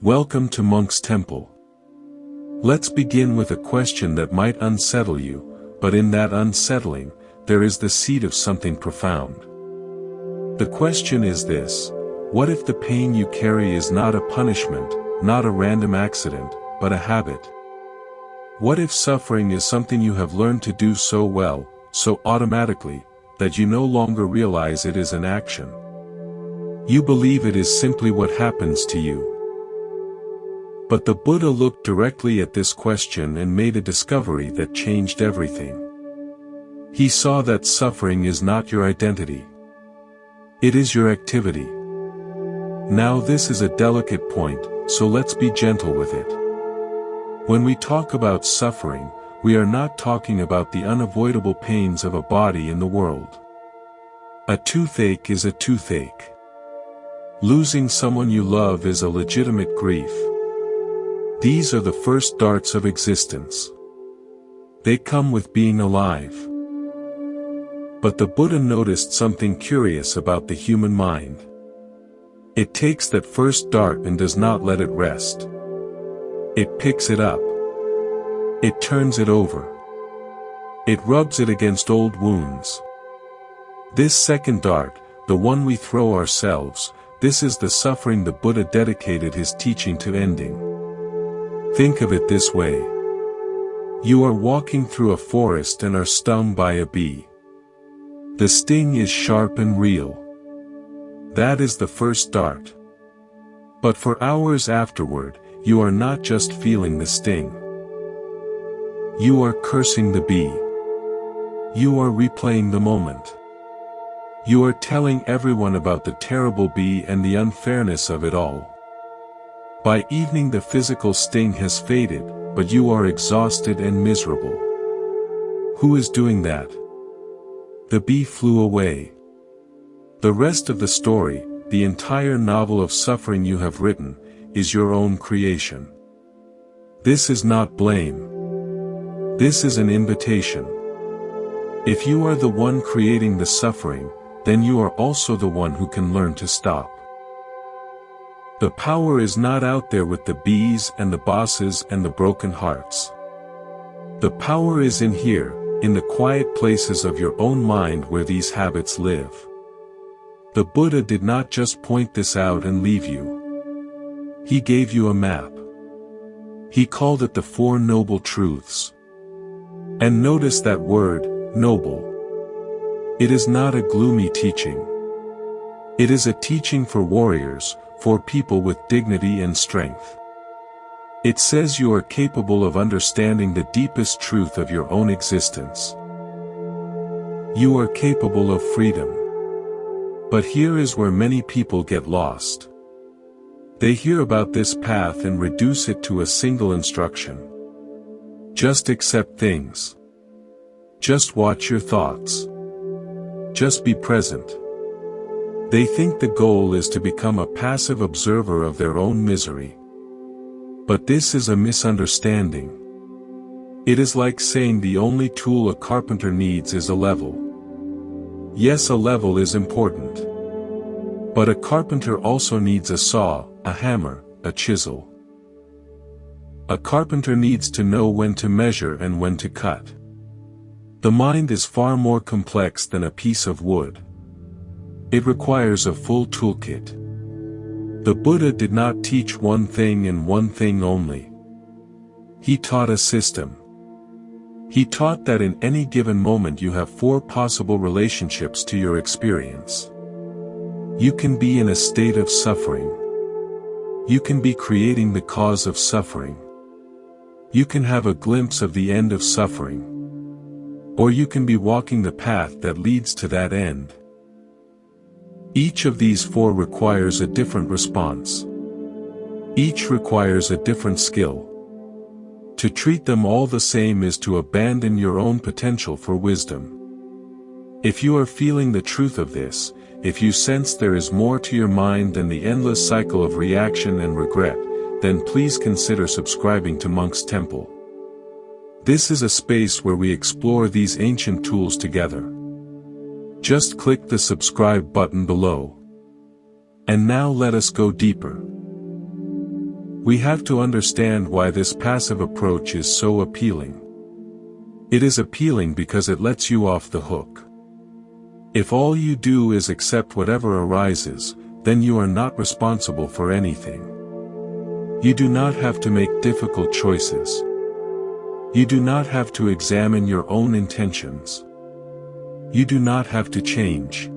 Welcome to Monk's Temple. Let's begin with a question that might unsettle you, but in that unsettling, there is the seed of something profound. The question is this: what if the pain you carry is not a punishment, not a random accident, but a habit? What if suffering is something you have learned to do so well, so automatically, that you no longer realize it is an action? You believe it is simply what happens to you. But the Buddha looked directly at this question and made a discovery that changed everything. He saw that suffering is not your identity. It is your activity. Now this is a delicate point, so let's be gentle with it. When we talk about suffering, we are not talking about the unavoidable pains of a body in the world. A toothache is a toothache. Losing someone you love is a legitimate grief. These are the first darts of existence. They come with being alive. But the Buddha noticed something curious about the human mind. It takes that first dart and does not let it rest. It picks it up. It turns it over. It rubs it against old wounds. This second dart, the one we throw ourselves, this is the suffering the Buddha dedicated his teaching to ending. Think of it this way. You are walking through a forest and are stung by a bee. The sting is sharp and real. That is the first dart. But for hours afterward, you are not just feeling the sting. You are cursing the bee. You are replaying the moment. You are telling everyone about the terrible bee and the unfairness of it all. By evening the physical sting has faded, but you are exhausted and miserable. Who is doing that? The bee flew away. The rest of the story, the entire novel of suffering you have written, is your own creation. This is not blame. This is an invitation. If you are the one creating the suffering, then you are also the one who can learn to stop. The power is not out there with the bees and the bosses and the broken hearts. The power is in here, in the quiet places of your own mind where these habits live. The Buddha did not just point this out and leave you. He gave you a map. He called it the Four Noble Truths. And notice that word, noble. It is not a gloomy teaching. It is a teaching for warriors, for people with dignity and strength. It says you are capable of understanding the deepest truth of your own existence. You are capable of freedom. But here is where many people get lost. They hear about this path and reduce it to a single instruction. Just accept things. Just watch your thoughts. Just be present. They think the goal is to become a passive observer of their own misery. But this is a misunderstanding. It is like saying the only tool a carpenter needs is a level. Yes, a level is important. But a carpenter also needs a saw, a hammer, a chisel. A carpenter needs to know when to measure and when to cut. The mind is far more complex than a piece of wood. It requires a full toolkit. The Buddha did not teach one thing and one thing only. He taught a system. He taught that in any given moment you have four possible relationships to your experience. You can be in a state of suffering. You can be creating the cause of suffering. You can have a glimpse of the end of suffering. Or you can be walking the path that leads to that end. Each of these four requires a different response. Each requires a different skill. To treat them all the same is to abandon your own potential for wisdom. If you are feeling the truth of this, if you sense there is more to your mind than the endless cycle of reaction and regret, then please consider subscribing to Monk's Temple. This is a space where we explore these ancient tools together. Just click the subscribe button below. And now let us go deeper. We have to understand why this passive approach is so appealing. It is appealing because it lets you off the hook. If all you do is accept whatever arises, then you are not responsible for anything. You do not have to make difficult choices. You do not have to examine your own intentions. You do not have to change.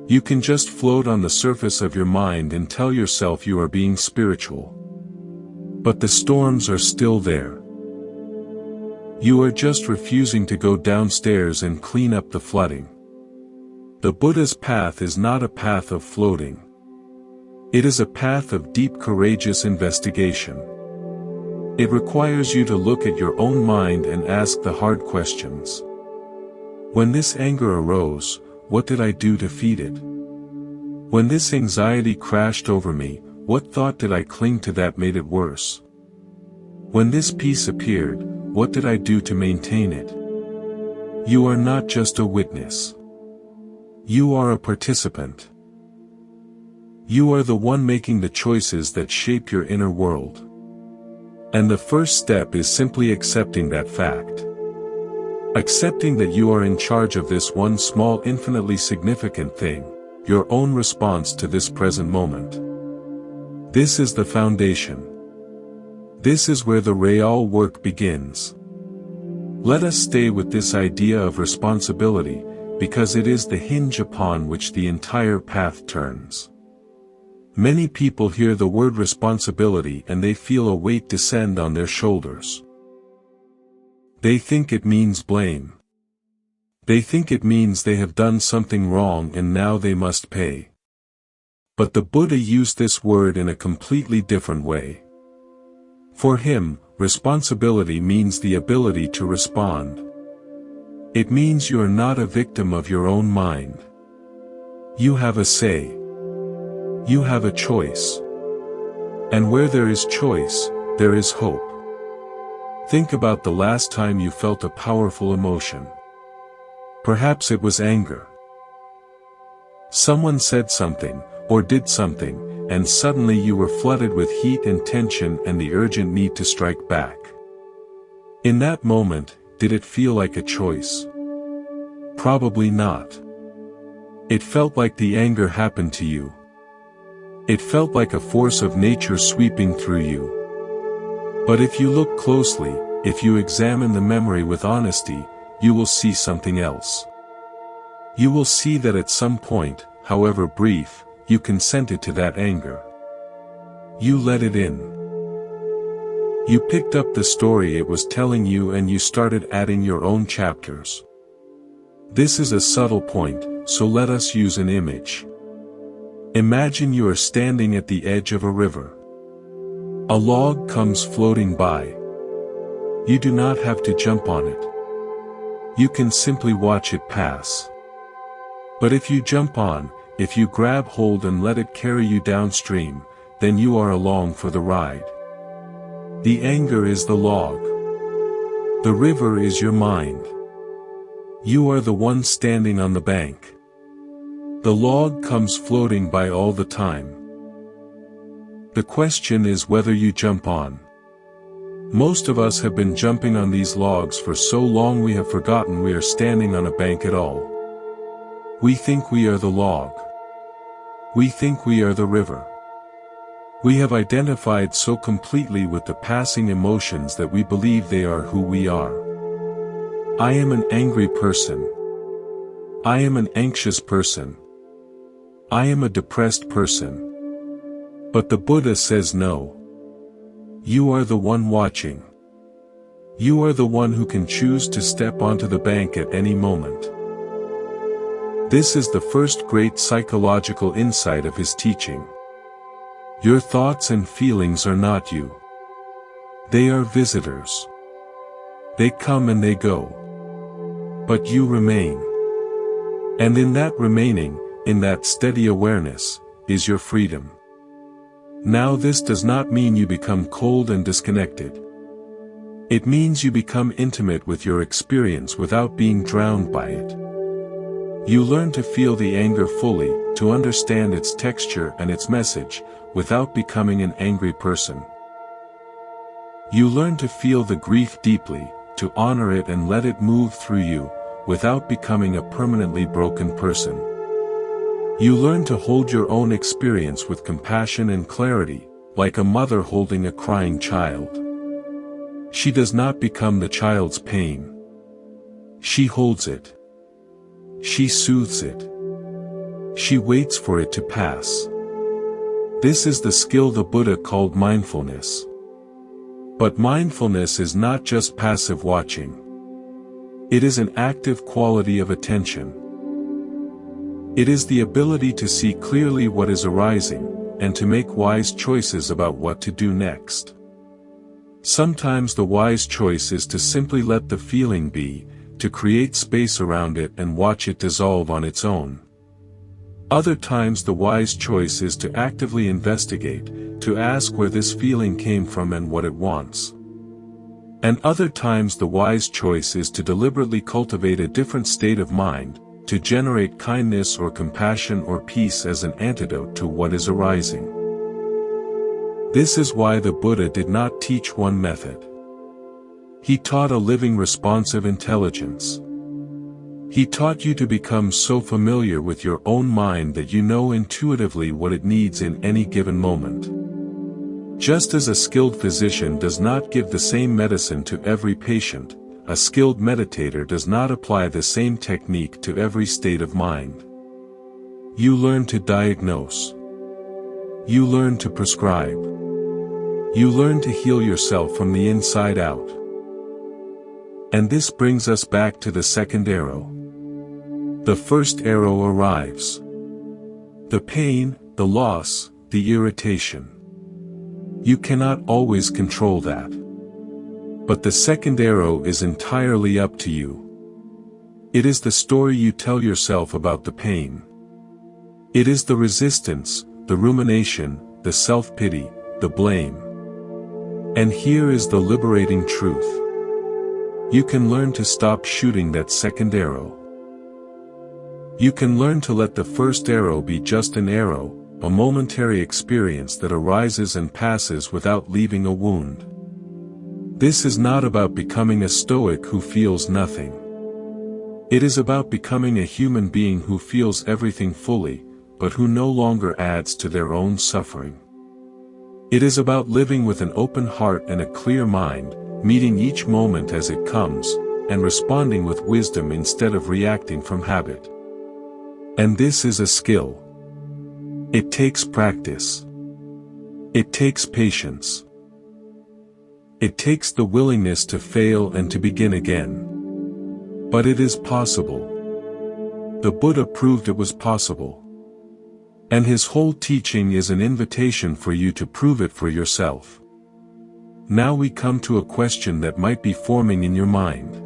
You can just float on the surface of your mind and tell yourself you are being spiritual. But the storms are still there. You are just refusing to go downstairs and clean up the flooding. The Buddha's path is not a path of floating. It is a path of deep courageous investigation. It requires you to look at your own mind and ask the hard questions. When this anger arose, what did I do to feed it? When this anxiety crashed over me, what thought did I cling to that made it worse? When this peace appeared, what did I do to maintain it? You are not just a witness. You are a participant. You are the one making the choices that shape your inner world. And the first step is simply accepting that fact. Accepting that you are in charge of this one small infinitely significant thing, your own response to this present moment. This is the foundation. This is where the real work begins. Let us stay with this idea of responsibility, because it is the hinge upon which the entire path turns. Many people hear the word responsibility and they feel a weight descend on their shoulders. They think it means blame. They think it means they have done something wrong and now they must pay. But the Buddha used this word in a completely different way. For him, responsibility means the ability to respond. It means you are not a victim of your own mind. You have a say. You have a choice. And where there is choice, there is hope. Think about the last time you felt a powerful emotion. Perhaps it was anger. Someone said something, or did something, and suddenly you were flooded with heat and tension and the urgent need to strike back. In that moment, did it feel like a choice? Probably not. It felt like the anger happened to you. It felt like a force of nature sweeping through you. But if you look closely, if you examine the memory with honesty, you will see something else. You will see that at some point, however brief, you consented to that anger. You let it in. You picked up the story it was telling you and you started adding your own chapters. This is a subtle point, so let us use an image. Imagine you are standing at the edge of a river. A log comes floating by. You do not have to jump on it. You can simply watch it pass. But if you jump on, if you grab hold and let it carry you downstream, then you are along for the ride. The anger is the log. The river is your mind. You are the one standing on the bank. The log comes floating by all the time. The question is whether you jump on. Most of us have been jumping on these logs for so long we have forgotten we are standing on a bank at all. We think we are the log. We think we are the river. We have identified so completely with the passing emotions that we believe they are who we are. I am an angry person. I am an anxious person. I am a depressed person. But the Buddha says no. You are the one watching. You are the one who can choose to step onto the bank at any moment. This is the first great psychological insight of his teaching. Your thoughts and feelings are not you. They are visitors. They come and they go. But you remain. And in that remaining, in that steady awareness, is your freedom. Now this does not mean you become cold and disconnected. It means you become intimate with your experience without being drowned by it. You learn to feel the anger fully, to understand its texture and its message, without becoming an angry person. You learn to feel the grief deeply, to honor it and let it move through you, without becoming a permanently broken person. You learn to hold your own experience with compassion and clarity, like a mother holding a crying child. She does not become the child's pain. She holds it. She soothes it. She waits for it to pass. This is the skill the Buddha called mindfulness. But mindfulness is not just passive watching. It is an active quality of attention. It is the ability to see clearly what is arising, and to make wise choices about what to do next. Sometimes the wise choice is to simply let the feeling be, to create space around it and watch it dissolve on its own. Other times the wise choice is to actively investigate, to ask where this feeling came from and what it wants. And other times the wise choice is to deliberately cultivate a different state of mind, to generate kindness or compassion or peace as an antidote to what is arising. This is why the Buddha did not teach one method. He taught a living responsive intelligence. He taught you to become so familiar with your own mind that you know intuitively what it needs in any given moment. Just as a skilled physician does not give the same medicine to every patient, a skilled meditator does not apply the same technique to every state of mind. You learn to diagnose. You learn to prescribe. You learn to heal yourself from the inside out. And this brings us back to the second arrow. The first arrow arrives. The pain, the loss, the irritation. You cannot always control that. But the second arrow is entirely up to you. It is the story you tell yourself about the pain. It is the resistance, the rumination, the self-pity, the blame. And here is the liberating truth. You can learn to stop shooting that second arrow. You can learn to let the first arrow be just an arrow, a momentary experience that arises and passes without leaving a wound. This is not about becoming a stoic who feels nothing. It is about becoming a human being who feels everything fully, but who no longer adds to their own suffering. It is about living with an open heart and a clear mind, meeting each moment as it comes, and responding with wisdom instead of reacting from habit. And this is a skill. It takes practice. It takes patience. It takes the willingness to fail and to begin again. But it is possible. The Buddha proved it was possible. And his whole teaching is an invitation for you to prove it for yourself. Now we come to a question that might be forming in your mind.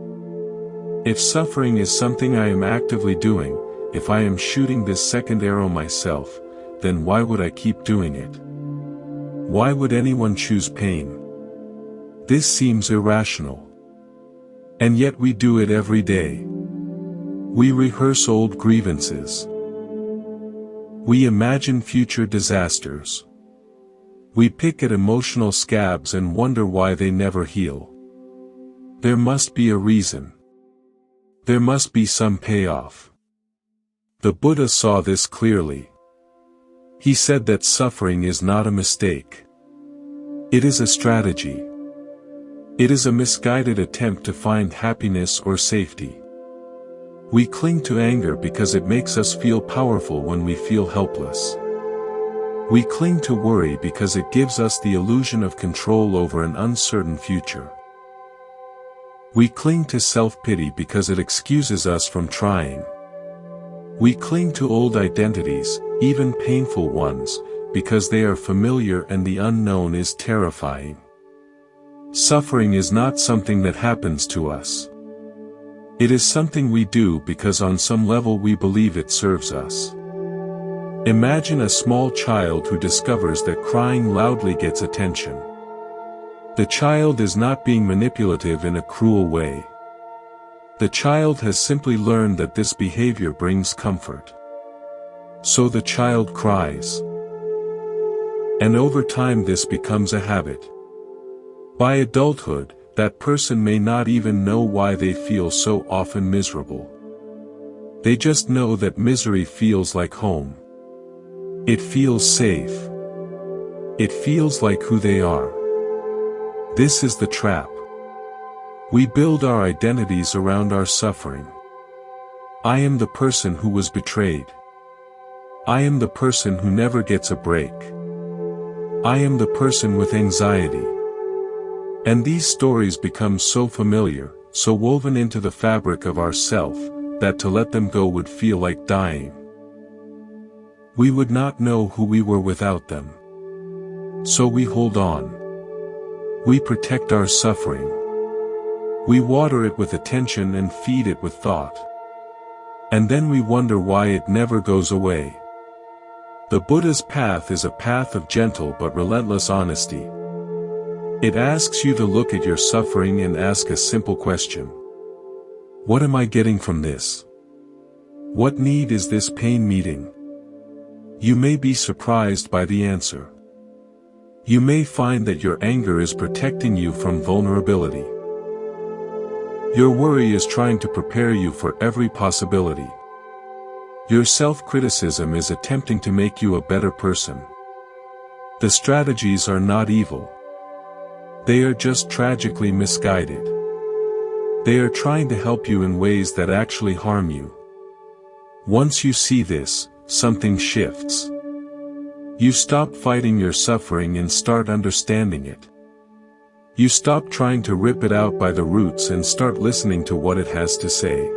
If suffering is something I am actively doing, if I am shooting this second arrow myself, then why would I keep doing it? Why would anyone choose pain? This seems irrational. And yet we do it every day. We rehearse old grievances. We imagine future disasters. We pick at emotional scabs and wonder why they never heal. There must be a reason. There must be some payoff. The Buddha saw this clearly. He said that suffering is not a mistake. It is a strategy. It is a misguided attempt to find happiness or safety. We cling to anger because it makes us feel powerful when we feel helpless. We cling to worry because it gives us the illusion of control over an uncertain future. We cling to self-pity because it excuses us from trying. We cling to old identities, even painful ones, because they are familiar and the unknown is terrifying. Suffering is not something that happens to us. It is something we do because on some level we believe it serves us. Imagine a small child who discovers that crying loudly gets attention. The child is not being manipulative in a cruel way. The child has simply learned that this behavior brings comfort. So the child cries. And over time this becomes a habit. By adulthood, that person may not even know why they feel so often miserable. They just know that misery feels like home. It feels safe. It feels like who they are. This is the trap. We build our identities around our suffering. I am the person who was betrayed. I am the person who never gets a break. I am the person with anxiety. And these stories become so familiar, so woven into the fabric of our self, that to let them go would feel like dying. We would not know who we were without them. So we hold on. We protect our suffering. We water it with attention and feed it with thought. And then we wonder why it never goes away. The Buddha's path is a path of gentle but relentless honesty. It asks you to look at your suffering and ask a simple question. What am I getting from this? What need is this pain meeting? You may be surprised by the answer. You may find that your anger is protecting you from vulnerability. Your worry is trying to prepare you for every possibility. Your self-criticism is attempting to make you a better person. The strategies are not evil. They are just tragically misguided. They are trying to help you in ways that actually harm you. Once you see this, something shifts. You stop fighting your suffering and start understanding it. You stop trying to rip it out by the roots and start listening to what it has to say.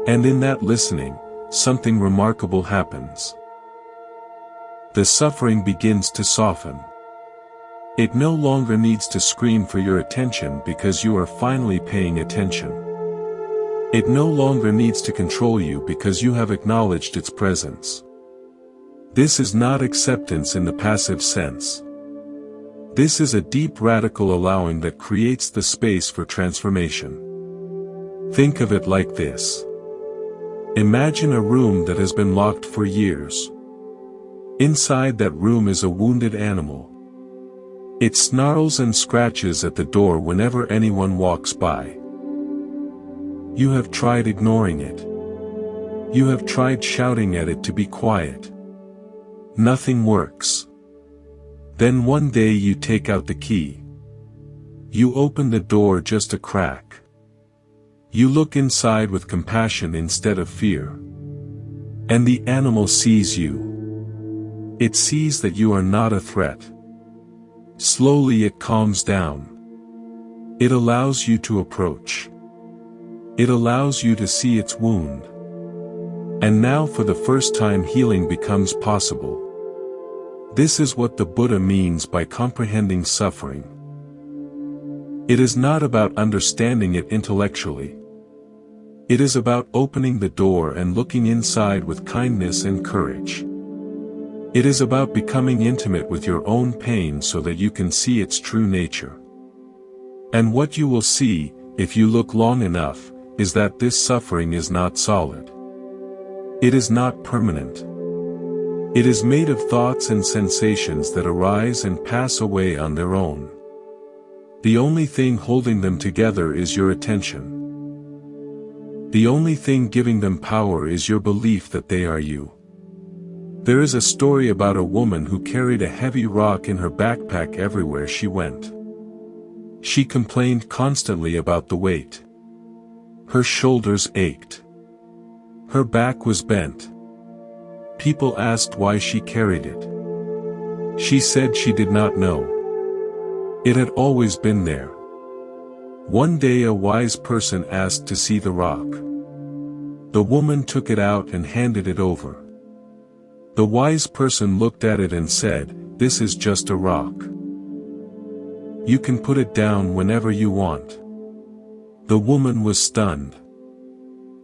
And in that listening, something remarkable happens. The suffering begins to soften. It no longer needs to scream for your attention because you are finally paying attention. It no longer needs to control you because you have acknowledged its presence. This is not acceptance in the passive sense. This is a deep radical allowing that creates the space for transformation. Think of it like this. Imagine a room that has been locked for years. Inside that room is a wounded animal. It snarls and scratches at the door whenever anyone walks by. You have tried ignoring it. You have tried shouting at it to be quiet. Nothing works. Then one day you take out the key. You open the door just a crack. You look inside with compassion instead of fear. And the animal sees you. It sees that you are not a threat. Slowly it calms down. It allows you to approach. It allows you to see its wound. And now for the first time healing becomes possible. This is what the Buddha means by comprehending suffering. It is not about understanding it intellectually. It is about opening the door and looking inside with kindness and courage. It is about becoming intimate with your own pain so that you can see its true nature. And what you will see, if you look long enough, is that this suffering is not solid. It is not permanent. It is made of thoughts and sensations that arise and pass away on their own. The only thing holding them together is your attention. The only thing giving them power is your belief that they are you. There is a story about a woman who carried a heavy rock in her backpack everywhere she went. She complained constantly about the weight. Her shoulders ached. Her back was bent. People asked why she carried it. She said she did not know. It had always been there. One day a wise person asked to see the rock. The woman took it out and handed it over. The wise person looked at it and said, "This is just a rock. You can put it down whenever you want." The woman was stunned.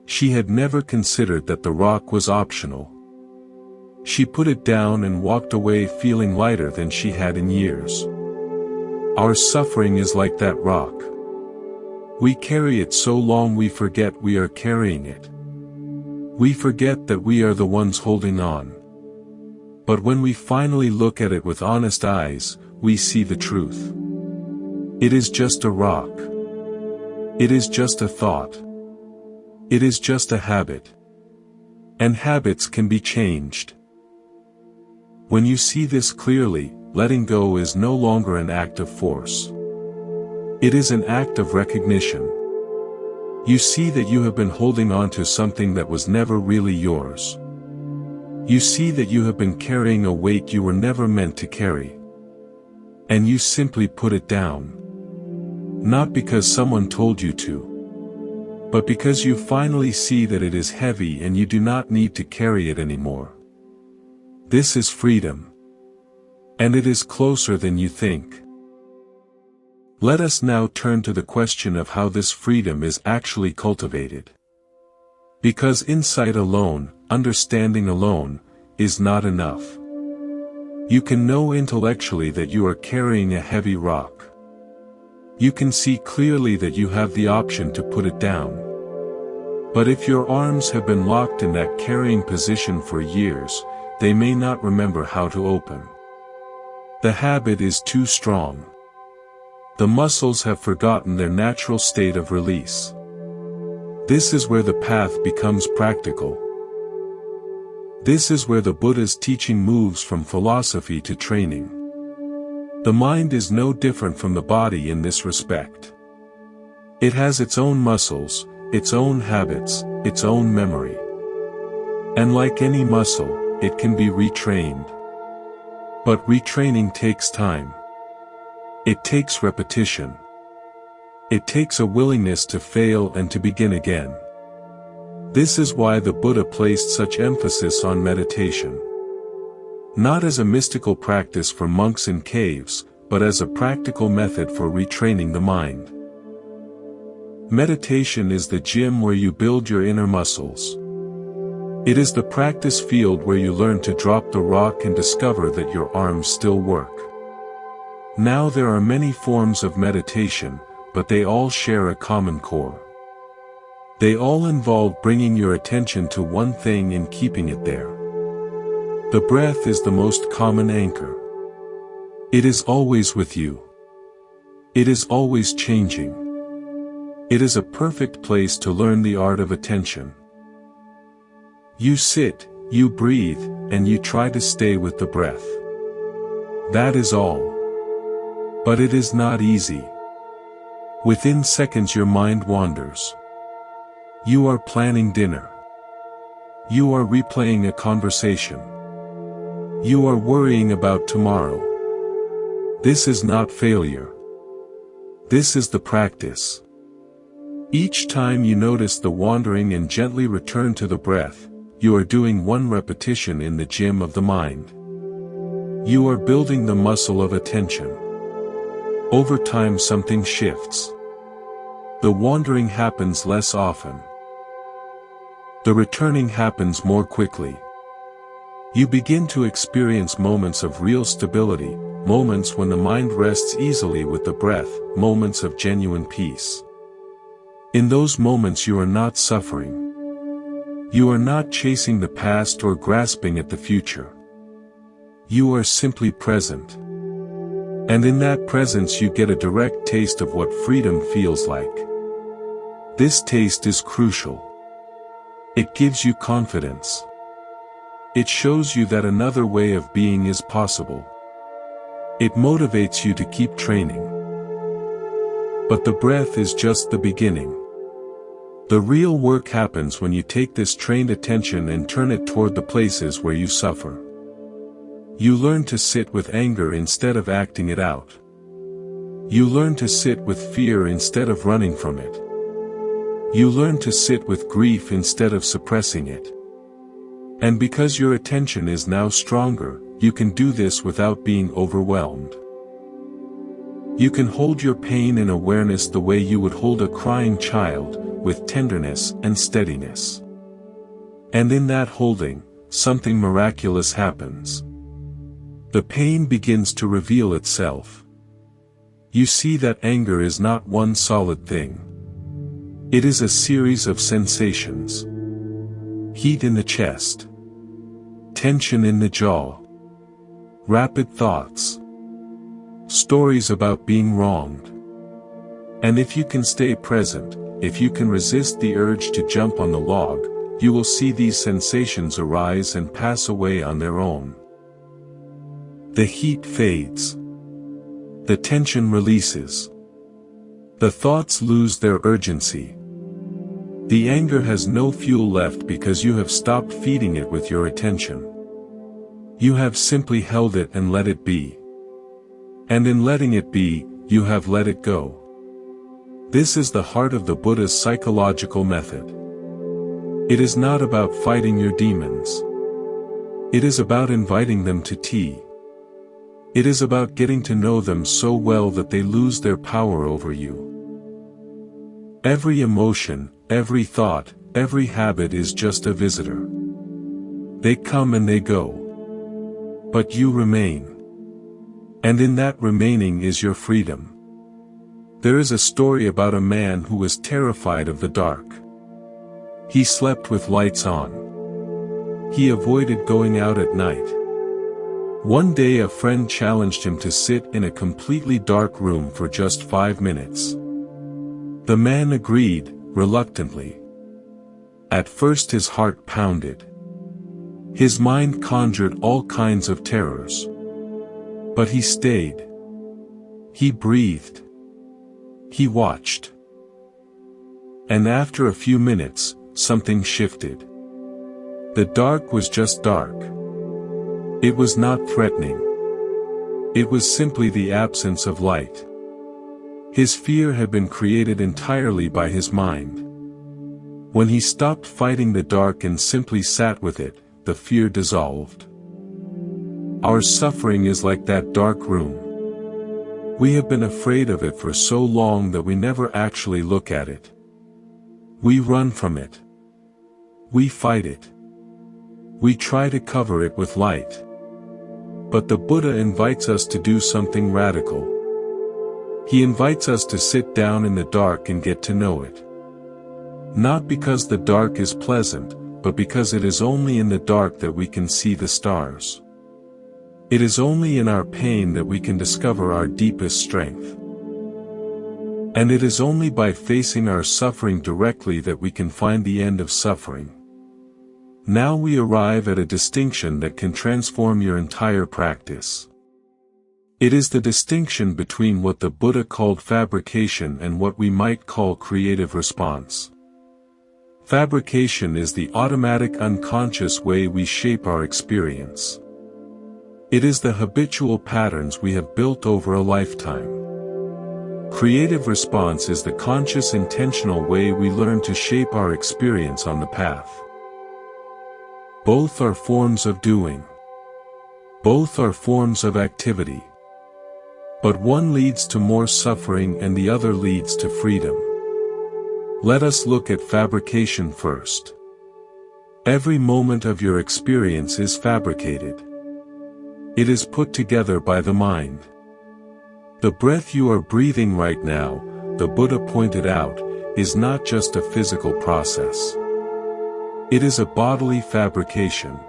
She had never considered that the rock was optional. She put it down and walked away feeling lighter than she had in years. Our suffering is like that rock. We carry it so long we forget we are carrying it. We forget that we are the ones holding on. But when we finally look at it with honest eyes, we see the truth. It is just a rock. It is just a thought. It is just a habit. And habits can be changed. When you see this clearly, letting go is no longer an act of force. It is an act of recognition. You see that you have been holding on to something that was never really yours. You see that you have been carrying a weight you were never meant to carry. And you simply put it down. Not because someone told you to, but because you finally see that it is heavy and you do not need to carry it anymore. This is freedom. And it is closer than you think. Let us now turn to the question of how this freedom is actually cultivated. Because insight alone, understanding alone, is not enough. You can know intellectually that you are carrying a heavy rock. You can see clearly that you have the option to put it down. But if your arms have been locked in that carrying position for years, they may not remember how to open. The habit is too strong. The muscles have forgotten their natural state of release. This is where the path becomes practical. This is where the Buddha's teaching moves from philosophy to training. The mind is no different from the body in this respect. It has its own muscles, its own habits, its own memory. And like any muscle, it can be retrained. But retraining takes time. It takes repetition. It takes a willingness to fail and to begin again. This is why the Buddha placed such emphasis on meditation. Not as a mystical practice for monks in caves, but as a practical method for retraining the mind. Meditation is the gym where you build your inner muscles. It is the practice field where you learn to drop the rock and discover that your arms still work. Now there are many forms of meditation, but they all share a common core. They all involve bringing your attention to one thing and keeping it there. The breath is the most common anchor. It is always with you. It is always changing. It is a perfect place to learn the art of attention. You sit, you breathe, and you try to stay with the breath. That is all. But it is not easy. Within seconds your mind wanders. You are planning dinner. You are replaying a conversation. You are worrying about tomorrow. This is not failure. This is the practice. Each time you notice the wandering and gently return to the breath, you are doing one repetition in the gym of the mind. You are building the muscle of attention. Over time something shifts. The wandering happens less often. The returning happens more quickly. You begin to experience moments of real stability, moments when the mind rests easily with the breath, moments of genuine peace. In those moments you are not suffering. You are not chasing the past or grasping at the future. You are simply present. And in that presence you get a direct taste of what freedom feels like. This taste is crucial. It gives you confidence. It shows you that another way of being is possible. It motivates you to keep training. But the breath is just the beginning. The real work happens when you take this trained attention and turn it toward the places where you suffer. You learn to sit with anger instead of acting it out. You learn to sit with fear instead of running from it. You learn to sit with grief instead of suppressing it. And because your attention is now stronger, you can do this without being overwhelmed. You can hold your pain in awareness the way you would hold a crying child, with tenderness and steadiness. And in that holding, something miraculous happens. The pain begins to reveal itself. You see that anger is not one solid thing. It is a series of sensations. Heat in the chest. Tension in the jaw. Rapid thoughts. Stories about being wronged. And if you can stay present, if you can resist the urge to jump on the log, you will see these sensations arise and pass away on their own. The heat fades. The tension releases. The thoughts lose their urgency. The anger has no fuel left because you have stopped feeding it with your attention. You have simply held it and let it be. And in letting it be, you have let it go. This is the heart of the Buddha's psychological method. It is not about fighting your demons. It is about inviting them to tea. It is about getting to know them so well that they lose their power over you. Every emotion, every thought, every habit is just a visitor. They come and they go. But you remain. And in that remaining is your freedom. There is a story about a man who was terrified of the dark. He slept with lights on. He avoided going out at night. One day a friend challenged him to sit in a completely dark room for just 5 minutes. The man agreed, reluctantly. At first his heart pounded. His mind conjured all kinds of terrors. But he stayed. He breathed. He watched. And after a few minutes, something shifted. The dark was just dark. It was not threatening. It was simply the absence of light. His fear had been created entirely by his mind. When he stopped fighting the dark and simply sat with it, the fear dissolved. Our suffering is like that dark room. We have been afraid of it for so long that we never actually look at it. We run from it. We fight it. We try to cover it with light. But the Buddha invites us to do something radical. He invites us to sit down in the dark and get to know it. Not because the dark is pleasant, but because it is only in the dark that we can see the stars. It is only in our pain that we can discover our deepest strength. And it is only by facing our suffering directly that we can find the end of suffering. Now we arrive at a distinction that can transform your entire practice. It is the distinction between what the Buddha called fabrication and what we might call creative response. Fabrication is the automatic unconscious way we shape our experience. It is the habitual patterns we have built over a lifetime. Creative response is the conscious intentional way we learn to shape our experience on the path. Both are forms of doing. Both are forms of activity. But one leads to more suffering and the other leads to freedom. Let us look at fabrication first. Every moment of your experience is fabricated. It is put together by the mind. The breath you are breathing right now, the Buddha pointed out, is not just a physical process. It is a bodily fabrication.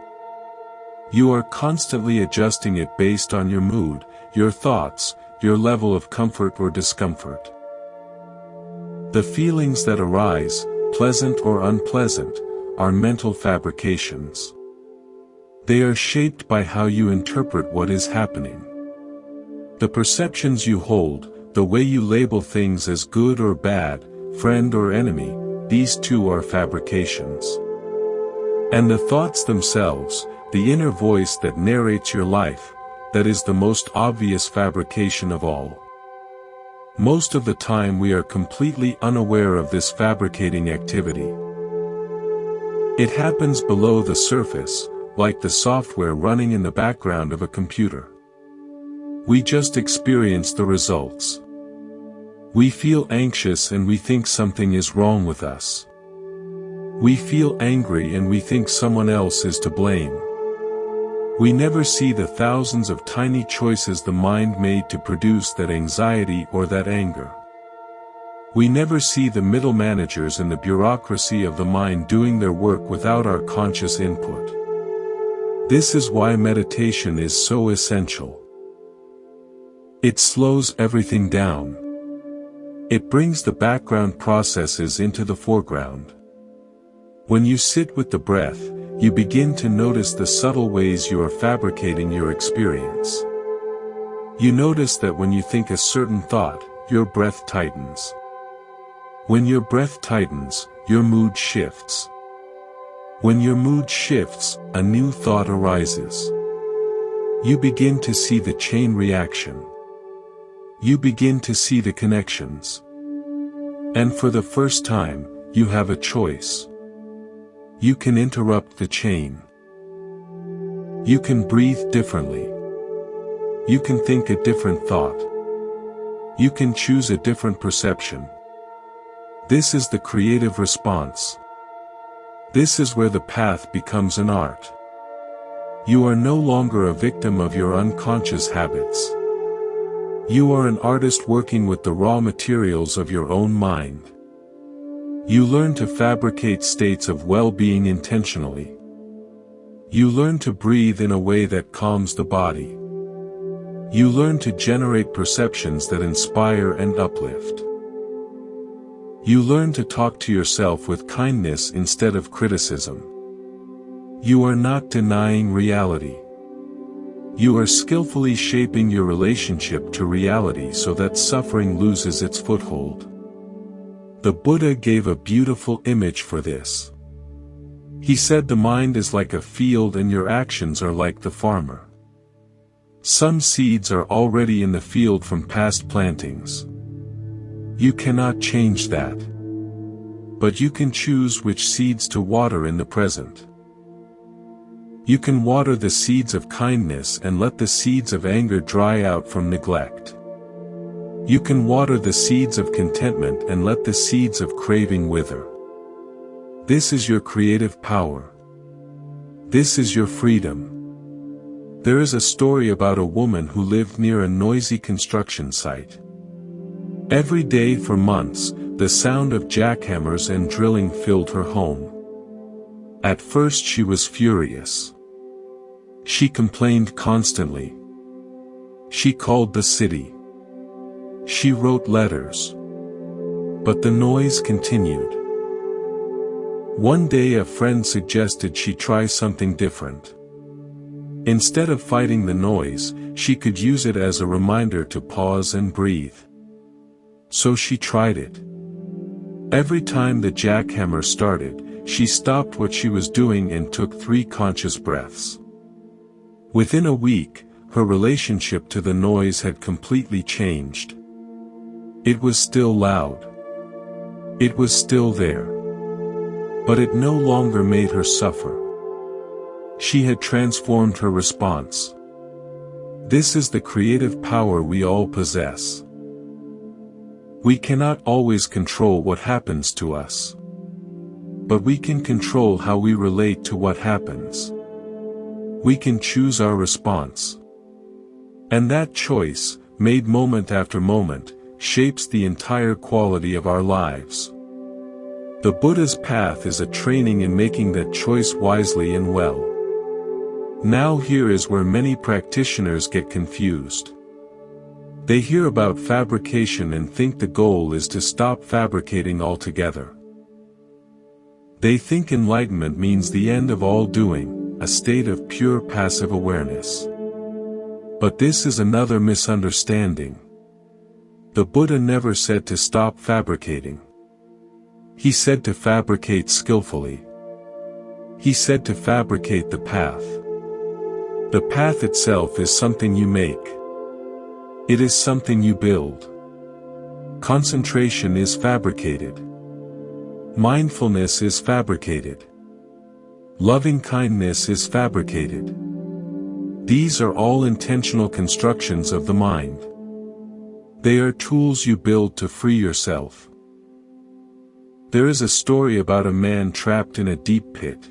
You are constantly adjusting it based on your mood, your thoughts, your level of comfort or discomfort. The feelings that arise, pleasant or unpleasant, are mental fabrications. They are shaped by how you interpret what is happening. The perceptions you hold, the way you label things as good or bad, friend or enemy, these too are fabrications. And the thoughts themselves, the inner voice that narrates your life, that is the most obvious fabrication of all. Most of the time we are completely unaware of this fabricating activity. It happens below the surface, like the software running in the background of a computer. We just experience the results. We feel anxious and we think something is wrong with us. We feel angry and we think someone else is to blame. We never see the thousands of tiny choices the mind made to produce that anxiety or that anger. We never see the middle managers in the bureaucracy of the mind doing their work without our conscious input. This is why meditation is so essential. It slows everything down. It brings the background processes into the foreground. When you sit with the breath, you begin to notice the subtle ways you are fabricating your experience. You notice that when you think a certain thought, your breath tightens. When your breath tightens, your mood shifts. When your mood shifts, a new thought arises. You begin to see the chain reaction. You begin to see the connections. And for the first time, you have a choice. You can interrupt the chain. You can breathe differently. You can think a different thought. You can choose a different perception. This is the creative response. This is where the path becomes an art. You are no longer a victim of your unconscious habits. You are an artist working with the raw materials of your own mind. You learn to fabricate states of well-being intentionally. You learn to breathe in a way that calms the body. You learn to generate perceptions that inspire and uplift. You learn to talk to yourself with kindness instead of criticism. You are not denying reality. You are skillfully shaping your relationship to reality so that suffering loses its foothold. The Buddha gave a beautiful image for this. He said the mind is like a field and your actions are like the farmer. Some seeds are already in the field from past plantings. You cannot change that. But you can choose which seeds to water in the present. You can water the seeds of kindness and let the seeds of anger dry out from neglect. You can water the seeds of contentment and let the seeds of craving wither. This is your creative power. This is your freedom. There is a story about a woman who lived near a noisy construction site. Every day for months, the sound of jackhammers and drilling filled her home. At first she was furious. She complained constantly. She called the city. She wrote letters. But the noise continued. One day a friend suggested she try something different. Instead of fighting the noise, she could use it as a reminder to pause and breathe. So she tried it. Every time the jackhammer started, she stopped what she was doing and took 3 conscious breaths. Within a week, her relationship to the noise had completely changed. It was still loud. It was still there. But it no longer made her suffer. She had transformed her response. This is the creative power we all possess. We cannot always control what happens to us. But we can control how we relate to what happens. We can choose our response. And that choice, made moment after moment, shapes the entire quality of our lives. The Buddha's path is a training in making that choice wisely and well. Now here is where many practitioners get confused. They hear about fabrication and think the goal is to stop fabricating altogether. They think enlightenment means the end of all doing, a state of pure passive awareness. But this is another misunderstanding. The Buddha never said to stop fabricating. He said to fabricate skillfully. He said to fabricate the path. The path itself is something you make. It is something you build. Concentration is fabricated. Mindfulness is fabricated. Loving kindness is fabricated. These are all intentional constructions of the mind. They are tools you build to free yourself. There is a story about a man trapped in a deep pit.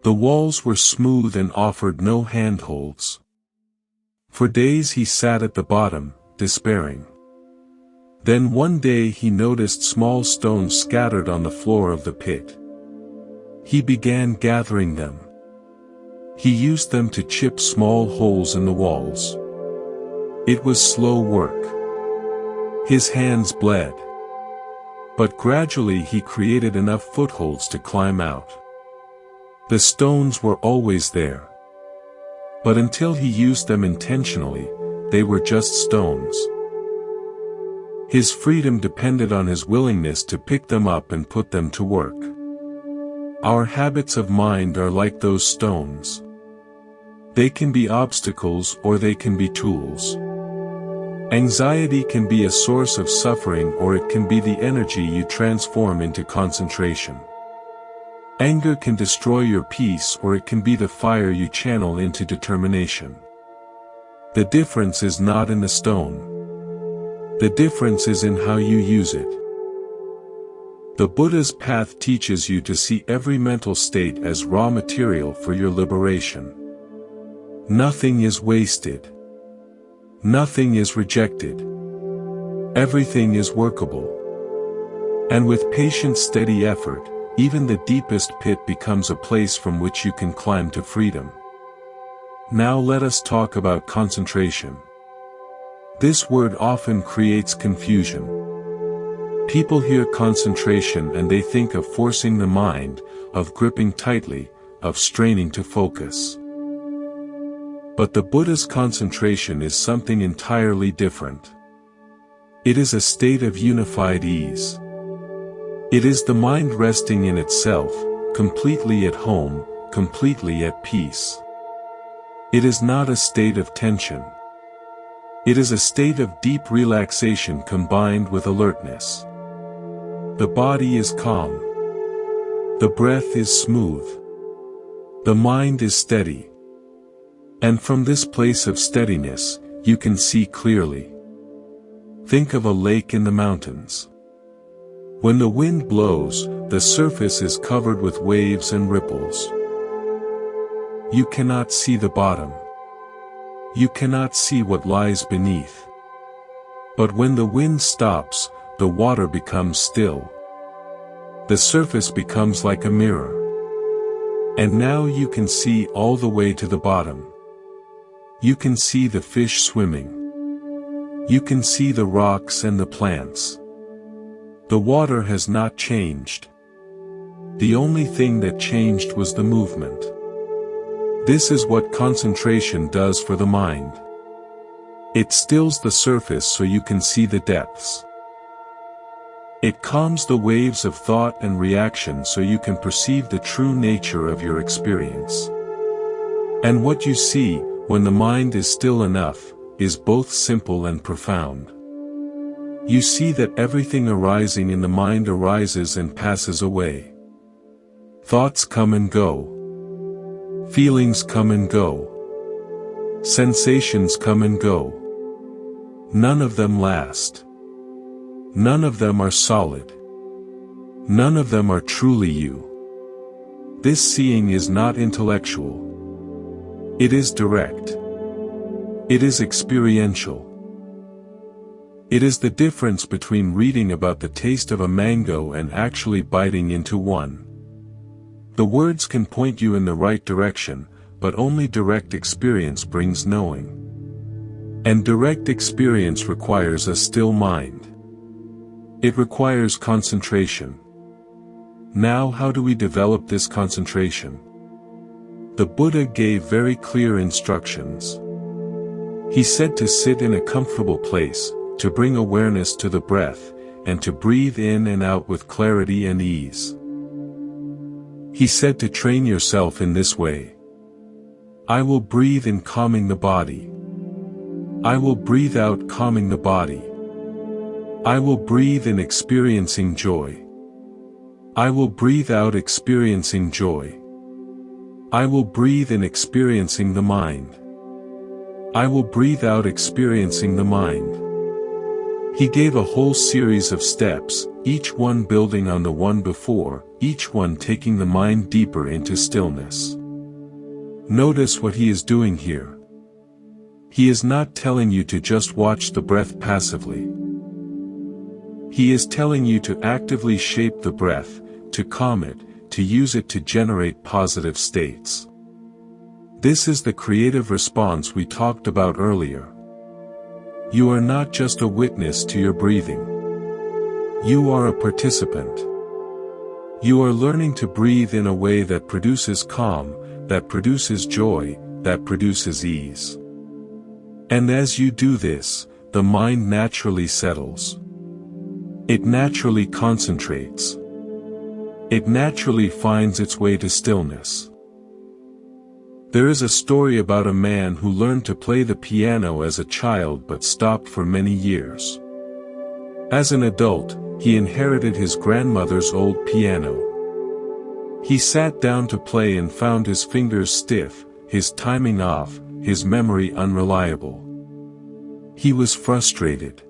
The walls were smooth and offered no handholds. For days he sat at the bottom, despairing. Then one day he noticed small stones scattered on the floor of the pit. He began gathering them. He used them to chip small holes in the walls. It was slow work. His hands bled. But gradually he created enough footholds to climb out. The stones were always there. But until he used them intentionally, they were just stones. His freedom depended on his willingness to pick them up and put them to work. Our habits of mind are like those stones. They can be obstacles or they can be tools. Anxiety can be a source of suffering or it can be the energy you transform into concentration. Anger can destroy your peace or it can be the fire you channel into determination. The difference is not in the stone. The difference is in how you use it. The Buddha's path teaches you to see every mental state as raw material for your liberation. Nothing is wasted. Nothing is rejected. Everything is workable. And with patient, steady effort, even the deepest pit becomes a place from which you can climb to freedom. Now let us talk about concentration. This word often creates confusion. People hear concentration and they think of forcing the mind, of gripping tightly, of straining to focus. But the Buddha's concentration is something entirely different. It is a state of unified ease. It is the mind resting in itself, completely at home, completely at peace. It is not a state of tension. It is a state of deep relaxation combined with alertness. The body is calm. The breath is smooth. The mind is steady. And from this place of steadiness, you can see clearly. Think of a lake in the mountains. When the wind blows, the surface is covered with waves and ripples. You cannot see the bottom. You cannot see what lies beneath. But when the wind stops, the water becomes still. The surface becomes like a mirror. And now you can see all the way to the bottom. You can see the fish swimming. You can see the rocks and the plants. The water has not changed. The only thing that changed was the movement. This is what concentration does for the mind. It stills the surface so you can see the depths. It calms the waves of thought and reaction so you can perceive the true nature of your experience. And what you see, when the mind is still enough, is both simple and profound. You see that everything arising in the mind arises and passes away. Thoughts come and go. Feelings come and go. Sensations come and go. None of them last. None of them are solid. None of them are truly you. This seeing is not intellectual. It is direct. It is experiential. It is the difference between reading about the taste of a mango and actually biting into one. The words can point you in the right direction, but only direct experience brings knowing. And direct experience requires a still mind. It requires concentration. Now how do we develop this concentration? The Buddha gave very clear instructions. He said to sit in a comfortable place, to bring awareness to the breath, and to breathe in and out with clarity and ease. He said to train yourself in this way. I will breathe in calming the body. I will breathe out calming the body. I will breathe in experiencing joy. I will breathe out experiencing joy. I will breathe in experiencing the mind. I will breathe out experiencing the mind. He gave a whole series of steps, each one building on the one before, each one taking the mind deeper into stillness. Notice what he is doing here. He is not telling you to just watch the breath passively. He is telling you to actively shape the breath, to calm it, to use it to generate positive states. This is the creative response we talked about earlier. You are not just a witness to your breathing. You are a participant. You are learning to breathe in a way that produces calm, that produces joy, that produces ease. And as you do this, the mind naturally settles. It naturally concentrates. It naturally finds its way to stillness. There is a story about a man who learned to play the piano as a child but stopped for many years. As an adult, he inherited his grandmother's old piano. He sat down to play and found his fingers stiff, his timing off, his memory unreliable. He was frustrated.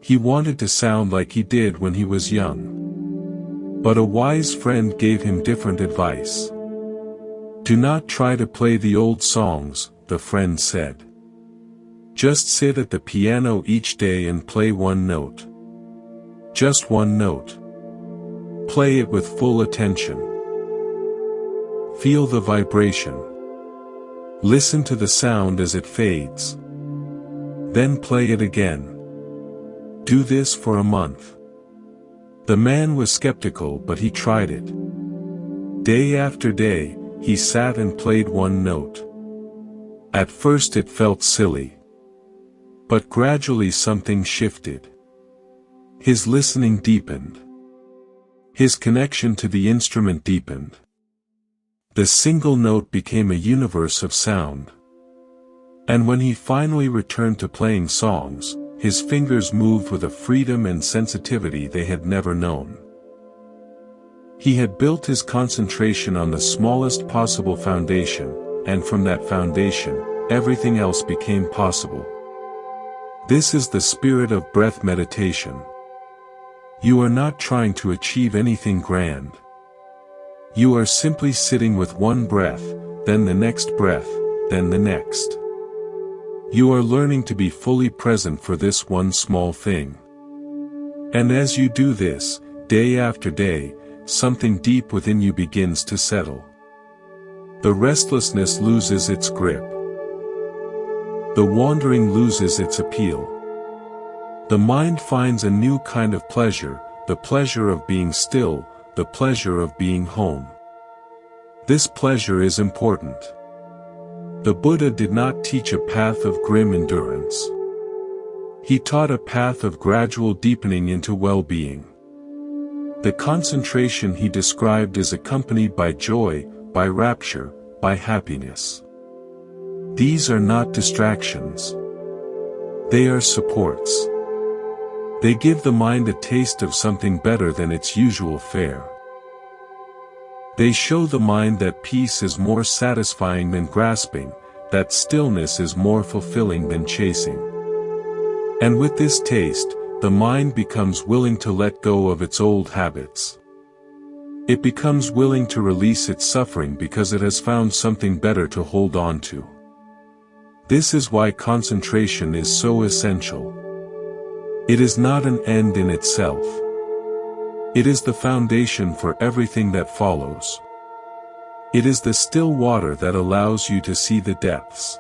He wanted to sound like he did when he was young. But a wise friend gave him different advice. Do not try to play the old songs, the friend said. Just sit at the piano each day and play one note. Just one note. Play it with full attention. Feel the vibration. Listen to the sound as it fades. Then play it again. Do this for a month. The man was skeptical, but he tried it. Day after day, he sat and played one note. At first it felt silly. But gradually something shifted. His listening deepened. His connection to the instrument deepened. The single note became a universe of sound. And when he finally returned to playing songs, his fingers moved with a freedom and sensitivity they had never known. He had built his concentration on the smallest possible foundation, and from that foundation, everything else became possible. This is the spirit of breath meditation. You are not trying to achieve anything grand. You are simply sitting with one breath, then the next breath, then the next. You are learning to be fully present for this one small thing. And as you do this, day after day, something deep within you begins to settle. The restlessness loses its grip. The wandering loses its appeal. The mind finds a new kind of pleasure, the pleasure of being still, the pleasure of being home. This pleasure is important. The Buddha did not teach a path of grim endurance. He taught a path of gradual deepening into well-being. The concentration he described is accompanied by joy, by rapture, by happiness. These are not distractions. They are supports. They give the mind a taste of something better than its usual fare. They show the mind that peace is more satisfying than grasping, that stillness is more fulfilling than chasing. And with this taste, the mind becomes willing to let go of its old habits. It becomes willing to release its suffering because it has found something better to hold on to. This is why concentration is so essential. It is not an end in itself. It is the foundation for everything that follows. It is the still water that allows you to see the depths.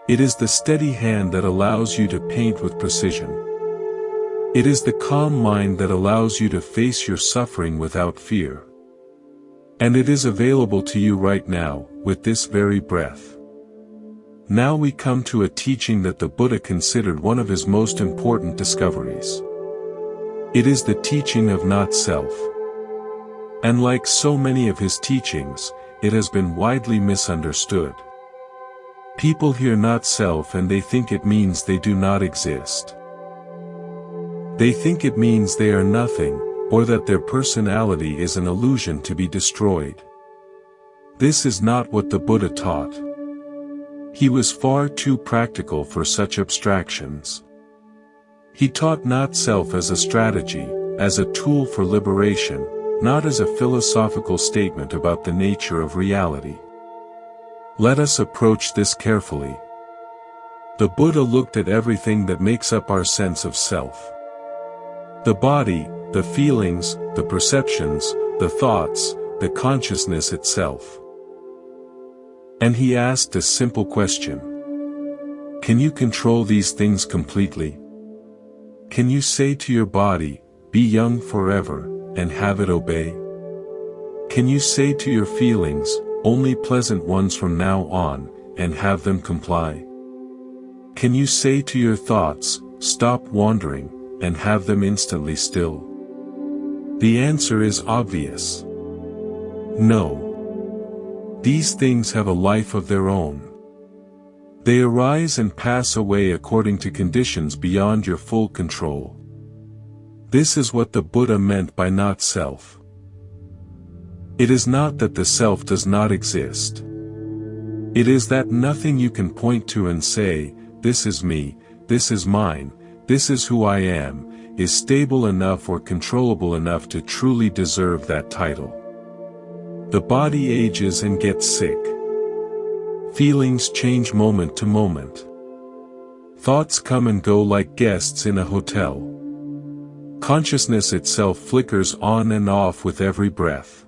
It is the steady hand that allows you to paint with precision. It is the calm mind that allows you to face your suffering without fear. And it is available to you right now, with this very breath. Now we come to a teaching that the Buddha considered one of his most important discoveries. It is the teaching of not self. And like so many of his teachings, it has been widely misunderstood. People hear not self and they think it means they do not exist. They think it means they are nothing, or that their personality is an illusion to be destroyed. This is not what the Buddha taught. He was far too practical for such abstractions. He taught not self as a strategy, as a tool for liberation, not as a philosophical statement about the nature of reality. Let us approach this carefully. The Buddha looked at everything that makes up our sense of self. The body, the feelings, the perceptions, the thoughts, the consciousness itself. And he asked a simple question. Can you control these things completely? Can you say to your body, be young forever, and have it obey? Can you say to your feelings, only pleasant ones from now on, and have them comply? Can you say to your thoughts, stop wandering, and have them instantly still? The answer is obvious. No. These things have a life of their own. They arise and pass away according to conditions beyond your full control. This is what the Buddha meant by not self. It is not that the self does not exist. It is that nothing you can point to and say, this is me, this is mine, this is who I am, is stable enough or controllable enough to truly deserve that title. The body ages and gets sick. Feelings change moment to moment. Thoughts come and go like guests in a hotel. Consciousness itself flickers on and off with every breath.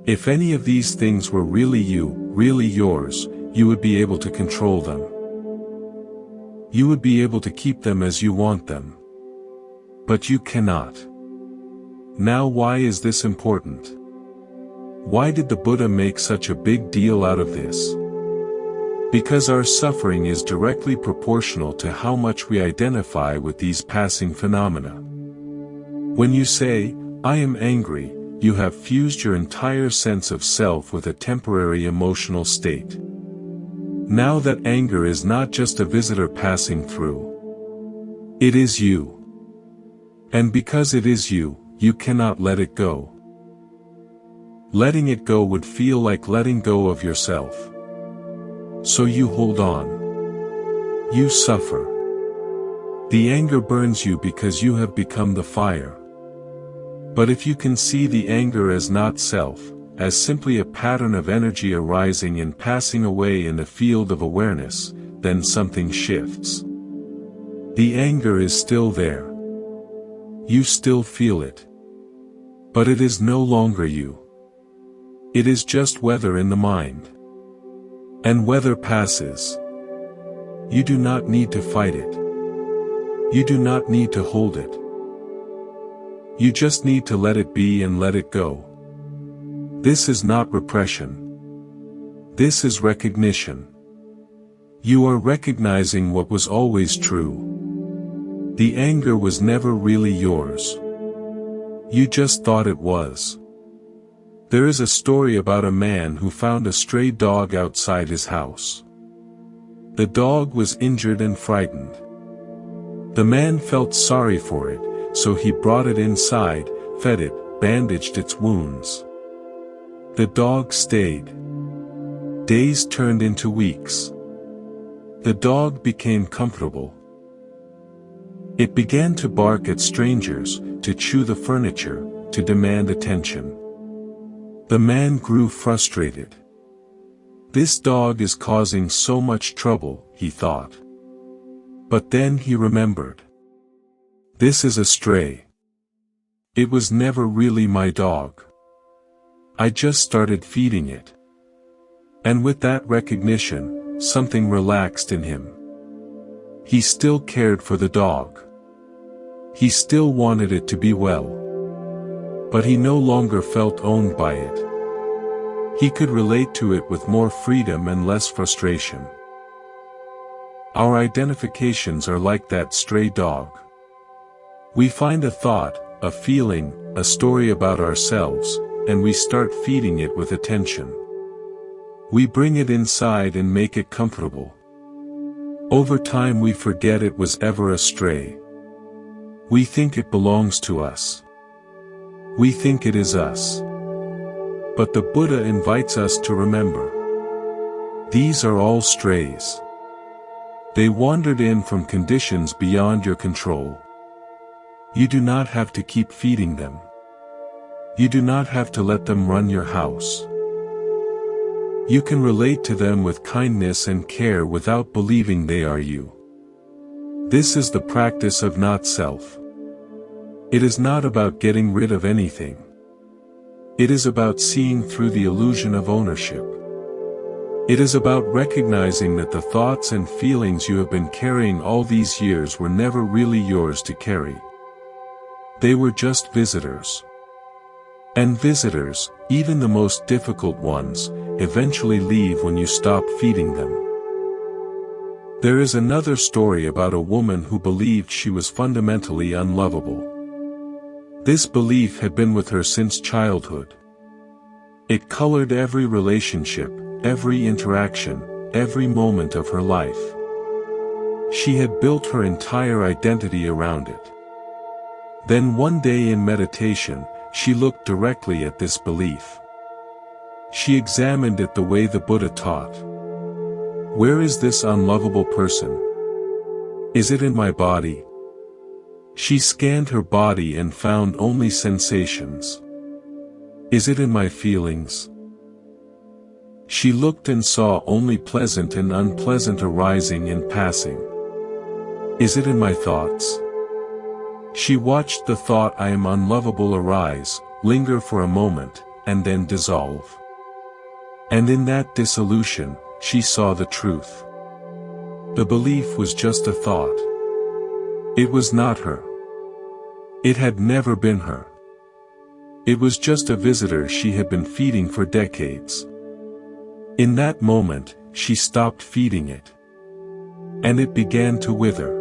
If any of these things were really you, really yours, you would be able to control them. You would be able to keep them as you want them. But you cannot. Now why is this important? Why did the Buddha make such a big deal out of this? Because our suffering is directly proportional to how much we identify with these passing phenomena. When you say, I am angry, you have fused your entire sense of self with a temporary emotional state. Now that anger is not just a visitor passing through. It is you. And because it is you, you cannot let it go. Letting it go would feel like letting go of yourself. So you hold on. You suffer. The anger burns you because you have become the fire. But if you can see the anger as not self, as simply a pattern of energy arising and passing away in the field of awareness, then something shifts. The anger is still there. You still feel it. But it is no longer you. It is just weather in the mind. And weather passes. You do not need to fight it. You do not need to hold it. You just need to let it be and let it go. This is not repression. This is recognition. You are recognizing what was always true. The anger was never really yours. You just thought it was. There is a story about a man who found a stray dog outside his house. The dog was injured and frightened. The man felt sorry for it, so he brought it inside, fed it, bandaged its wounds. The dog stayed. Days turned into weeks. The dog became comfortable. It began to bark at strangers, to chew the furniture, to demand attention. The man grew frustrated. This dog is causing so much trouble, he thought. But then he remembered. This is a stray. It was never really my dog. I just started feeding it. And with that recognition, something relaxed in him. He still cared for the dog. He still wanted it to be well. But he no longer felt owned by it. He could relate to it with more freedom and less frustration. Our identifications are like that stray dog. We find a thought, a feeling, a story about ourselves, and we start feeding it with attention. We bring it inside and make it comfortable. Over time we forget it was ever a stray. We think it belongs to us. We think it is us. But the Buddha invites us to remember. These are all strays. They wandered in from conditions beyond your control. You do not have to keep feeding them. You do not have to let them run your house. You can relate to them with kindness and care without believing they are you. This is the practice of not self. It is not about getting rid of anything. It is about seeing through the illusion of ownership. It is about recognizing that the thoughts and feelings you have been carrying all these years were never really yours to carry. They were just visitors. And visitors, even the most difficult ones, eventually leave when you stop feeding them. There is another story about a woman who believed she was fundamentally unlovable. This belief had been with her since childhood. It colored every relationship, every interaction, every moment of her life. She had built her entire identity around it. Then one day in meditation, she looked directly at this belief. She examined it the way the Buddha taught. Where is this unlovable person? Is it in my body? She scanned her body and found only sensations. Is it in my feelings? She looked and saw only pleasant and unpleasant arising and passing. Is it in my thoughts? She watched the thought I am unlovable arise, linger for a moment, and then dissolve. And in that dissolution, she saw the truth. The belief was just a thought. It was not her. It had never been her. It was just a visitor she had been feeding for decades. In that moment, she stopped feeding it. And it began to wither.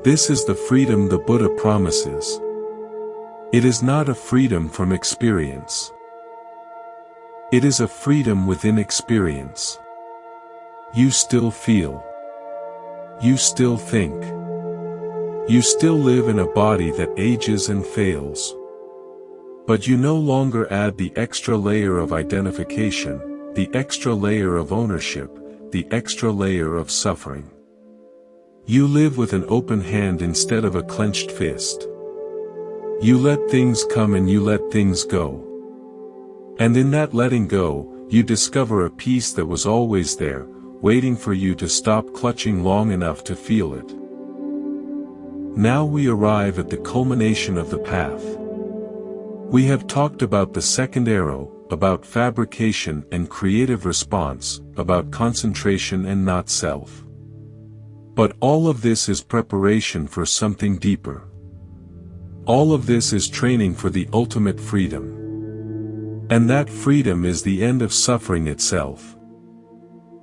This is the freedom the Buddha promises. It is not a freedom from experience. It is a freedom within experience. You still feel. You still think. You still live in a body that ages and fails. But you no longer add the extra layer of identification, the extra layer of ownership, the extra layer of suffering. You live with an open hand instead of a clenched fist. You let things come and you let things go. And in that letting go, you discover a peace that was always there, waiting for you to stop clutching long enough to feel it. Now we arrive at the culmination of the path. We have talked about the second arrow, about fabrication and creative response, about concentration and not self. But all of this is preparation for something deeper. All of this is training for the ultimate freedom. And that freedom is the end of suffering itself.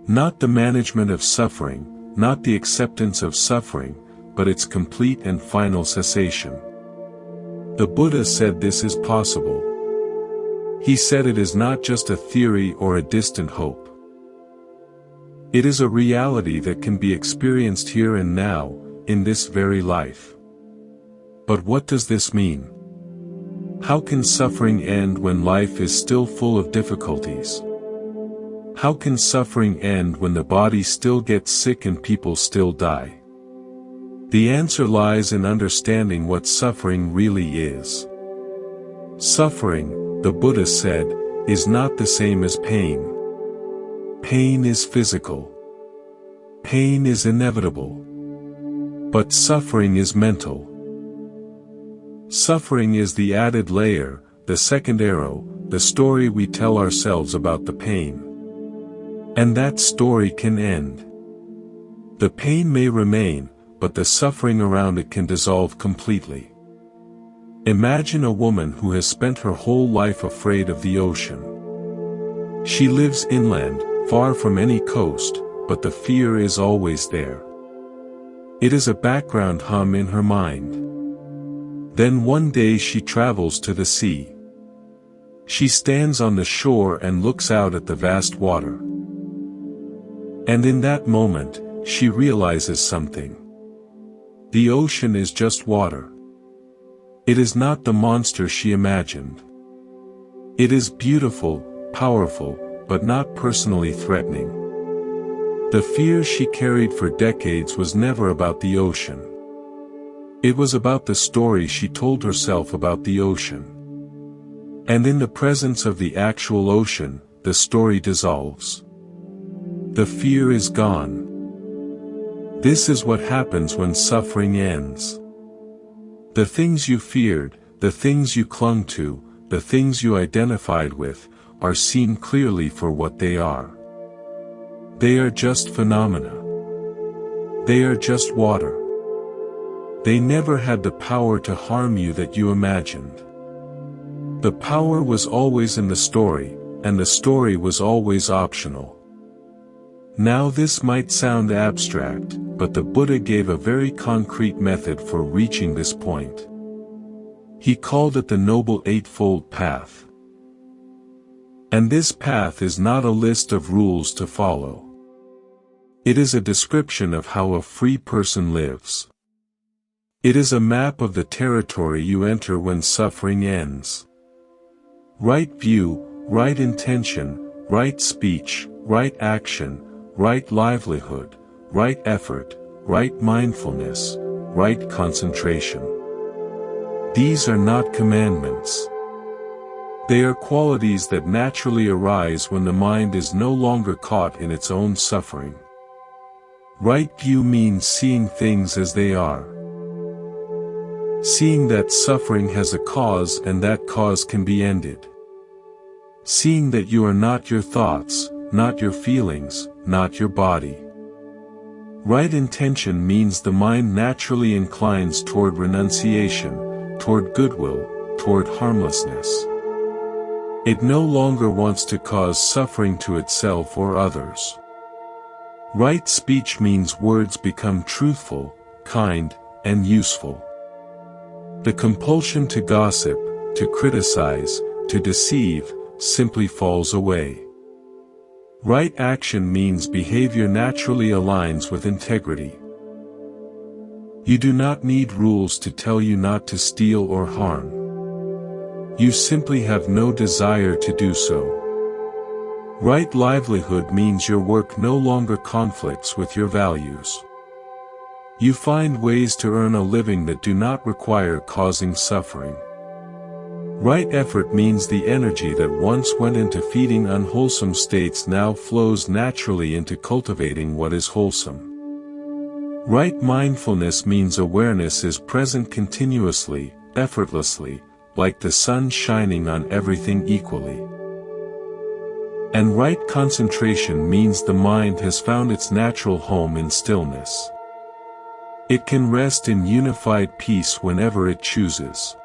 Not the management of suffering, not the acceptance of suffering, but its complete and final cessation. The Buddha said this is possible. He said it is not just a theory or a distant hope. It is a reality that can be experienced here and now, in this very life. But what does this mean? How can suffering end when life is still full of difficulties? How can suffering end when the body still gets sick and people still die? The answer lies in understanding what suffering really is. Suffering, the Buddha said, is not the same as pain. Pain is physical. Pain is inevitable. But suffering is mental. Suffering is the added layer, the second arrow, the story we tell ourselves about the pain. And that story can end. The pain may remain, but the suffering around it can dissolve completely. Imagine a woman who has spent her whole life afraid of the ocean. She lives inland, far from any coast, but the fear is always there. It is a background hum in her mind. Then one day she travels to the sea. She stands on the shore and looks out at the vast water. And in that moment, she realizes something. The ocean is just water. It is not the monster she imagined. It is beautiful, powerful, but not personally threatening. The fear she carried for decades was never about the ocean. It was about the story she told herself about the ocean. And in the presence of the actual ocean, the story dissolves. The fear is gone. This is what happens when suffering ends. The things you feared, the things you clung to, the things you identified with, are seen clearly for what they are. They are just phenomena. They are just water. They never had the power to harm you that you imagined. The power was always in the story, and the story was always optional. Now this might sound abstract, but the Buddha gave a very concrete method for reaching this point. He called it the Noble Eightfold Path. And this path is not a list of rules to follow. It is a description of how a free person lives. It is a map of the territory you enter when suffering ends. Right view, right intention, right speech, right action, right livelihood, right effort, right mindfulness, right concentration. These are not commandments. They are qualities that naturally arise when the mind is no longer caught in its own suffering. Right view means seeing things as they are. Seeing that suffering has a cause and that cause can be ended. Seeing that you are not your thoughts, not your feelings, not your body. Right intention means the mind naturally inclines toward renunciation, toward goodwill, toward harmlessness. It no longer wants to cause suffering to itself or others. Right speech means words become truthful, kind, and useful. The compulsion to gossip, to criticize, to deceive, simply falls away. Right action means behavior naturally aligns with integrity. You do not need rules to tell you not to steal or harm. You simply have no desire to do so. Right livelihood means your work no longer conflicts with your values. You find ways to earn a living that do not require causing suffering. Right effort means the energy that once went into feeding unwholesome states now flows naturally into cultivating what is wholesome. Right mindfulness means awareness is present continuously, effortlessly, like the sun shining on everything equally. And right concentration means the mind has found its natural home in stillness. It can rest in unified peace whenever it chooses.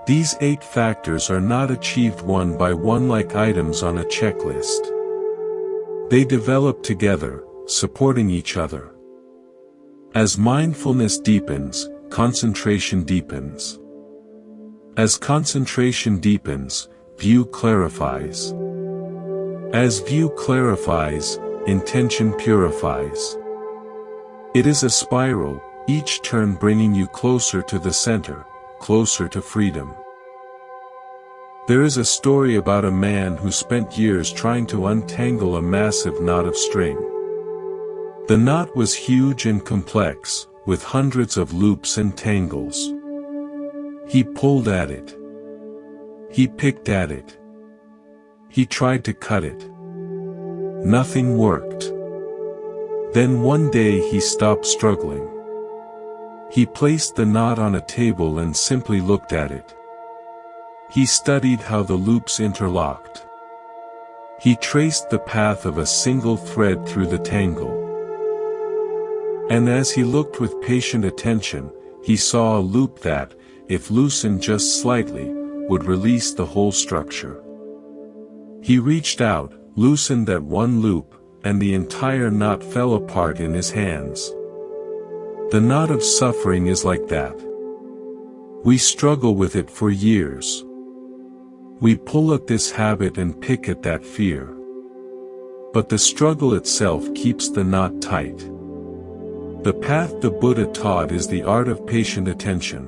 These 8 factors are not achieved one by one like items on a checklist. They develop together, supporting each other. As mindfulness deepens, concentration deepens. As concentration deepens, view clarifies. As view clarifies, intention purifies. It is a spiral, each turn bringing you closer to the center, closer to freedom. There is a story about a man who spent years trying to untangle a massive knot of string. The knot was huge and complex, with hundreds of loops and tangles. He pulled at it. He picked at it. He tried to cut it. Nothing worked. Then one day he stopped struggling. He placed the knot on a table and simply looked at it. He studied how the loops interlocked. He traced the path of a single thread through the tangle. And as he looked with patient attention, he saw a loop that, if loosened just slightly, would release the whole structure. He reached out, loosened that one loop, and the entire knot fell apart in his hands. The knot of suffering is like that. We struggle with it for years. We pull at this habit and pick at that fear. But the struggle itself keeps the knot tight. The path the Buddha taught is the art of patient attention.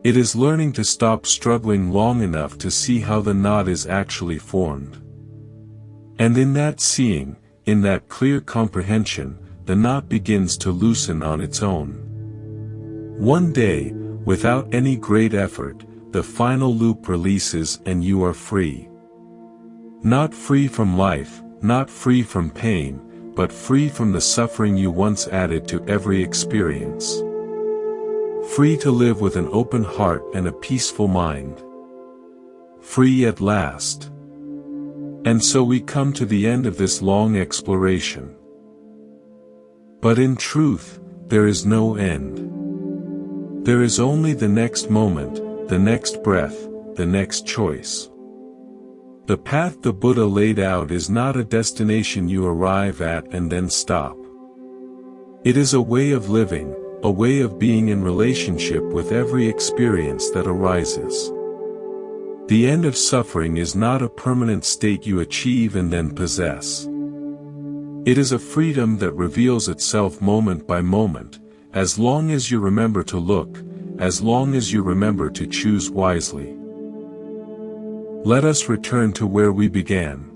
It is learning to stop struggling long enough to see how the knot is actually formed. And in that seeing, in that clear comprehension, the knot begins to loosen on its own. One day, without any great effort, the final loop releases and you are free. Not free from life, not free from pain, but free from the suffering you once added to every experience. Free to live with an open heart and a peaceful mind. Free at last. And so we come to the end of this long exploration. But in truth, there is no end. There is only the next moment, the next breath, the next choice. The path the Buddha laid out is not a destination you arrive at and then stop. It is a way of living, a way of being in relationship with every experience that arises. The end of suffering is not a permanent state you achieve and then possess. It is a freedom that reveals itself moment by moment, as long as you remember to look, as long as you remember to choose wisely. Let us return to where we began.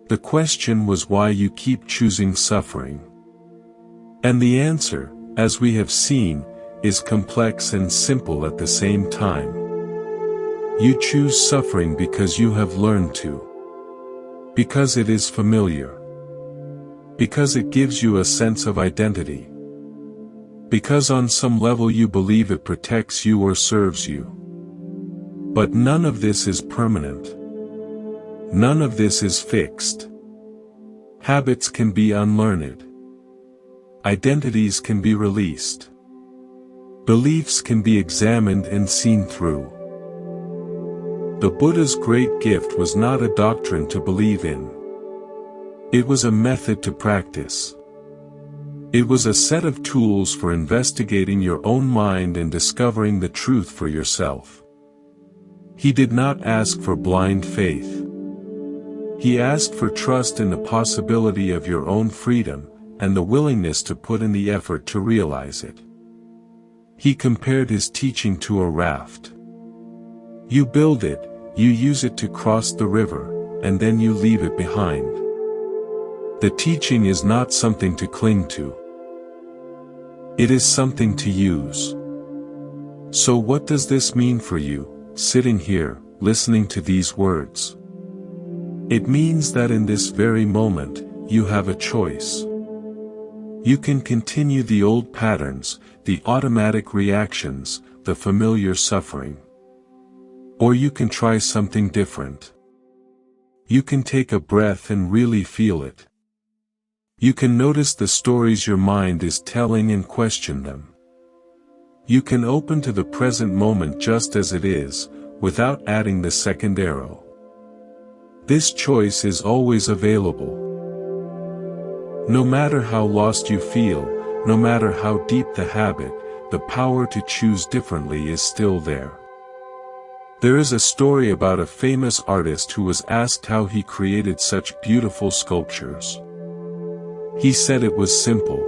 The question was why you keep choosing suffering. And the answer, as we have seen, is complex and simple at the same time. You choose suffering because you have learned to. Because it is familiar. Because it gives you a sense of identity. Because on some level you believe it protects you or serves you. But none of this is permanent. None of this is fixed. Habits can be unlearned. Identities can be released. Beliefs can be examined and seen through. The Buddha's great gift was not a doctrine to believe in. It was a method to practice. It was a set of tools for investigating your own mind and discovering the truth for yourself. He did not ask for blind faith. He asked for trust in the possibility of your own freedom, and the willingness to put in the effort to realize it. He compared his teaching to a raft. You build it, you use it to cross the river, and then you leave it behind. The teaching is not something to cling to. It is something to use. So what does this mean for you, sitting here, listening to these words? It means that in this very moment, you have a choice. You can continue the old patterns, the automatic reactions, the familiar suffering. Or you can try something different. You can take a breath and really feel it. You can notice the stories your mind is telling and question them. You can open to the present moment just as it is, without adding the second arrow. This choice is always available. No matter how lost you feel, no matter how deep the habit, the power to choose differently is still there. There is a story about a famous artist who was asked how he created such beautiful sculptures. He said it was simple.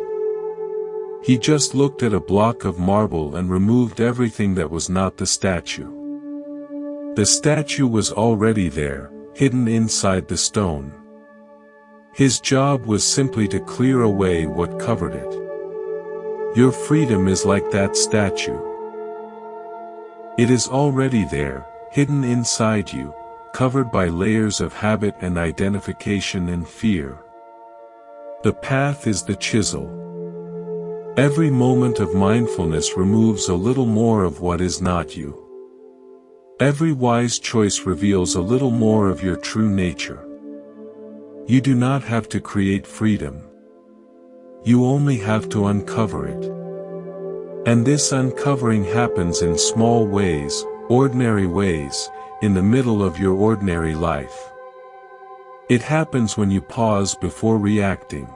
He just looked at a block of marble and removed everything that was not the statue. The statue was already there, hidden inside the stone. His job was simply to clear away what covered it. Your freedom is like that statue. It is already there, hidden inside you, covered by layers of habit and identification and fear. The path is the chisel. Every moment of mindfulness removes a little more of what is not you. Every wise choice reveals a little more of your true nature. You do not have to create freedom. You only have to uncover it. And this uncovering happens in small ways, ordinary ways, in the middle of your ordinary life. It happens when you pause before reacting.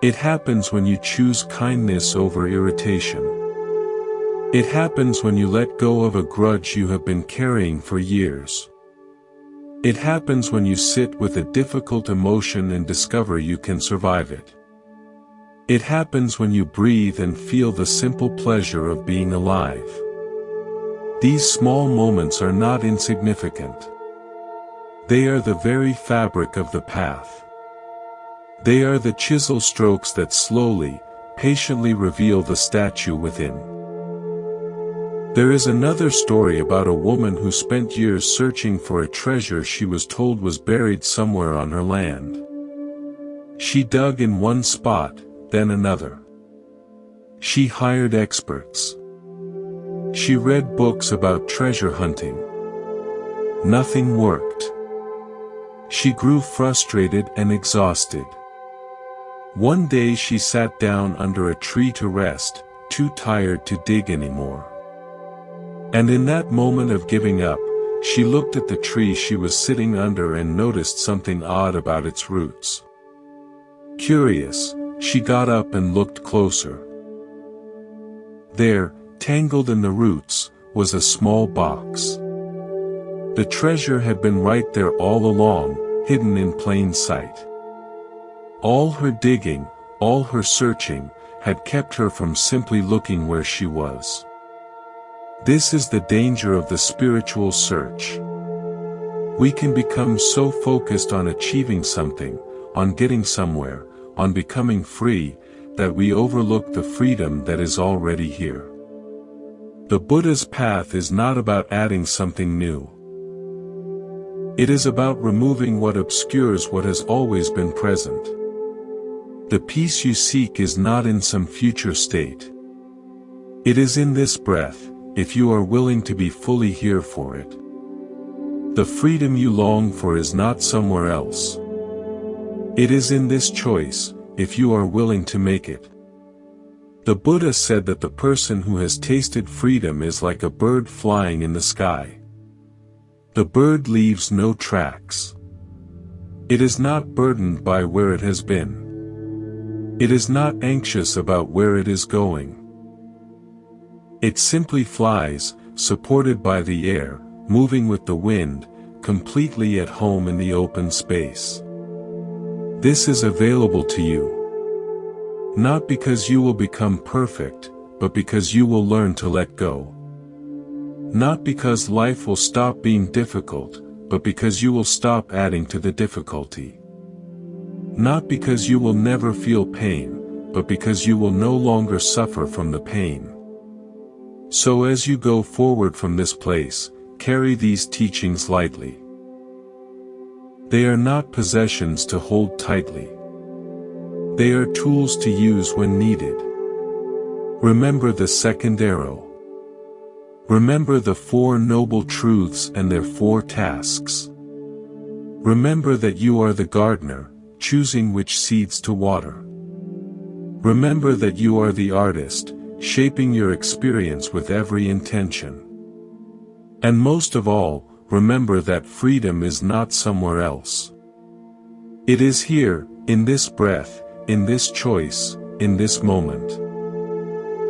It happens when you choose kindness over irritation. It happens when you let go of a grudge you have been carrying for years. It happens when you sit with a difficult emotion and discover you can survive it. It happens when you breathe and feel the simple pleasure of being alive. These small moments are not insignificant. They are the very fabric of the path. They are the chisel strokes that slowly, patiently reveal the statue within. There is another story about a woman who spent years searching for a treasure she was told was buried somewhere on her land. She dug in one spot, then another. She hired experts. She read books about treasure hunting. Nothing worked. She grew frustrated and exhausted. One day she sat down under a tree to rest, too tired to dig anymore. And in that moment of giving up, she looked at the tree she was sitting under and noticed something odd about its roots. Curious, she got up and looked closer. There, tangled in the roots, was a small box. The treasure had been right there all along, hidden in plain sight. All her digging, all her searching, had kept her from simply looking where she was. This is the danger of the spiritual search. We can become so focused on achieving something, on getting somewhere, on becoming free, that we overlook the freedom that is already here. The Buddha's path is not about adding something new. It is about removing what obscures what has always been present. The peace you seek is not in some future state. It is in this breath, if you are willing to be fully here for it. The freedom you long for is not somewhere else. It is in this choice, if you are willing to make it. The Buddha said that the person who has tasted freedom is like a bird flying in the sky. The bird leaves no tracks. It is not burdened by where it has been. It is not anxious about where it is going. It simply flies, supported by the air, moving with the wind, completely at home in the open space. This is available to you. Not because you will become perfect, but because you will learn to let go. Not because life will stop being difficult, but because you will stop adding to the difficulty. Not because you will never feel pain, but because you will no longer suffer from the pain. So as you go forward from this place, carry these teachings lightly. They are not possessions to hold tightly. They are tools to use when needed. Remember the second arrow. Remember the 4 noble truths and their 4 tasks. Remember that you are the gardener, choosing which seeds to water. Remember that you are the artist, shaping your experience with every intention. And most of all, remember that freedom is not somewhere else. It is here, in this breath, in this choice, in this moment.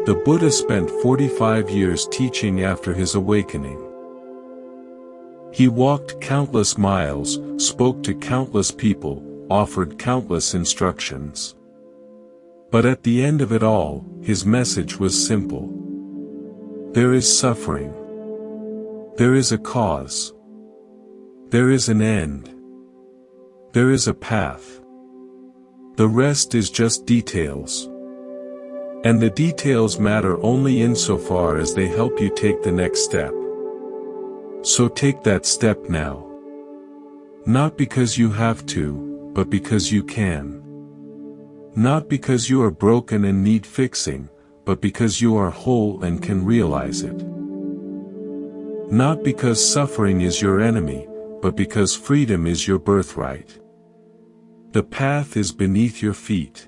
The Buddha spent 45 years teaching after his awakening. He walked countless miles, spoke to countless people, offered countless instructions. But at the end of it all, his message was simple. There is suffering. There is a cause. There is an end. There is a path. The rest is just details. And the details matter only insofar as they help you take the next step. So take that step now. Not because you have to, but because you can. Not because you are broken and need fixing, but because you are whole and can realize it. Not because suffering is your enemy, but because freedom is your birthright. The path is beneath your feet.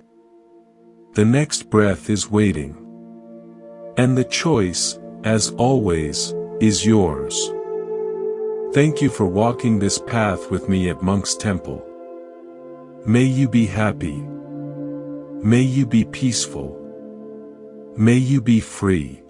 The next breath is waiting. And the choice, as always, is yours. Thank you for walking this path with me at Monk's Temple. May you be happy. May you be peaceful. May you be free.